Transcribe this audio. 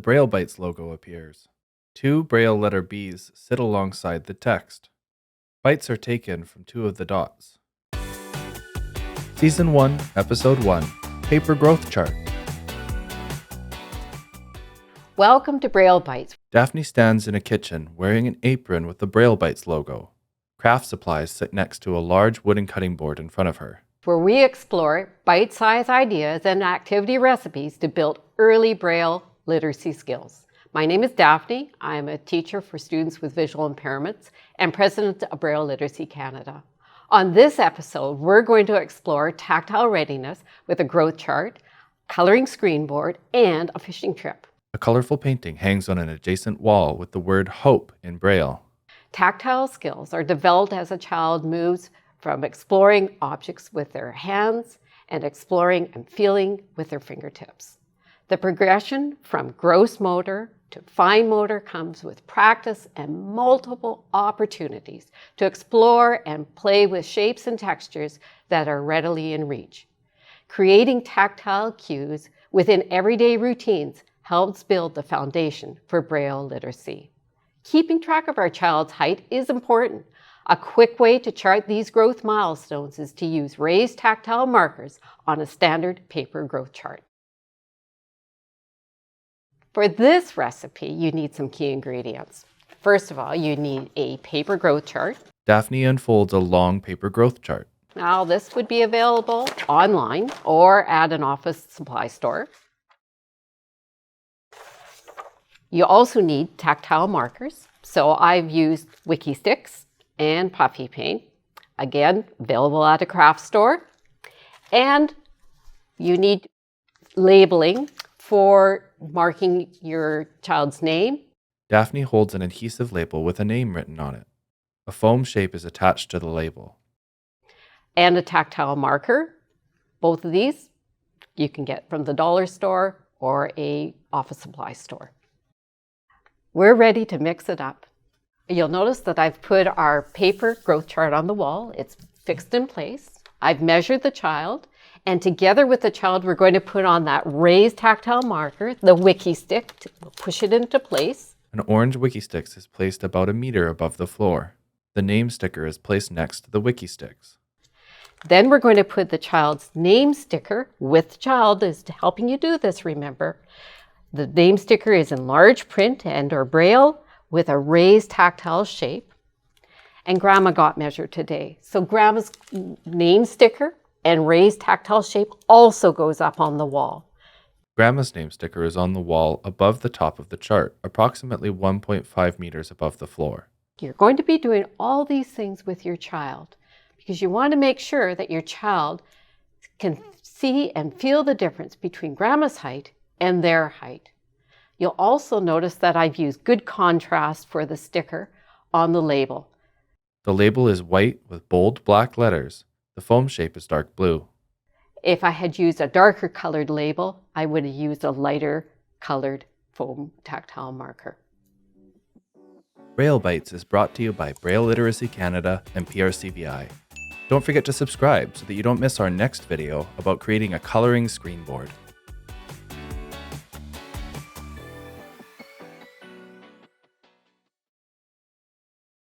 Braille Bites logo appears. Two Braille letter B's sit alongside the text. Bites are taken from two of the dots. Season 1, Episode 1, Paper Growth Chart. Welcome to Braille Bites. Daphne stands in a kitchen wearing an apron with the Braille Bites logo. Craft supplies sit next to a large wooden cutting board in front of her, Where we explore bite-sized ideas and activity recipes to build early Braille literacy skills. My name is Daphne. I am a teacher for students with visual impairments and president of Braille Literacy Canada. On this episode, we're going to explore tactile readiness with a growth chart, coloring screen board, and a fishing trip. A colorful painting hangs on an adjacent wall with the word hope in Braille. Tactile skills are developed as a child moves from exploring objects with their hands and exploring and feeling with their fingertips. The progression from gross motor to fine motor comes with practice and multiple opportunities to explore and play with shapes and textures that are readily in reach. Creating tactile cues within everyday routines helps build the foundation for Braille literacy. Keeping track of our child's height is important. A quick way to chart these growth milestones is to use raised tactile markers on a standard paper growth chart. For this recipe, you need some key ingredients. First of all, you need a paper growth chart. Daphne unfolds a long paper growth chart. Now, this would be available online or at an office supply store. You also need tactile markers. So I've used Wiki Sticks and puffy paint, again, available at a craft store. And you need labeling for marking your child's name. Daphne holds an adhesive label with a name written on it. A foam shape is attached to the label. And a tactile marker. Both of these you can get from the dollar store or a office supply store. We're ready to mix it up. You'll notice that I've put our paper growth chart on the wall. It's fixed in place. I've measured the child, and together with the child, we're going to put on that raised tactile marker, the Wiki Stick, to push it into place. An orange Wiki Sticks is placed about 1 meter above the floor. The name sticker is placed next to the Wiki Sticks. Then we're going to put the child's name sticker with the child is helping you do this, remember. The name sticker is in large print and or Braille with a raised tactile shape. And Grandma got measured today. So Grandma's name sticker and raised tactile shape also goes up on the wall. Grandma's name sticker is on the wall above the top of the chart, approximately 1.5 meters above the floor. You're going to be doing all these things with your child because you want to make sure that your child can see and feel the difference between Grandma's height and their height. You'll also notice that I've used good contrast for the sticker on the label. The label is white with bold black letters. The foam shape is dark blue. If I had used a darker colored label, I would have used a lighter colored foam tactile marker. Braille Bites is brought to you by Braille Literacy Canada and PRCVI. Don't forget to subscribe so that you don't miss our next video about creating a coloring screen board.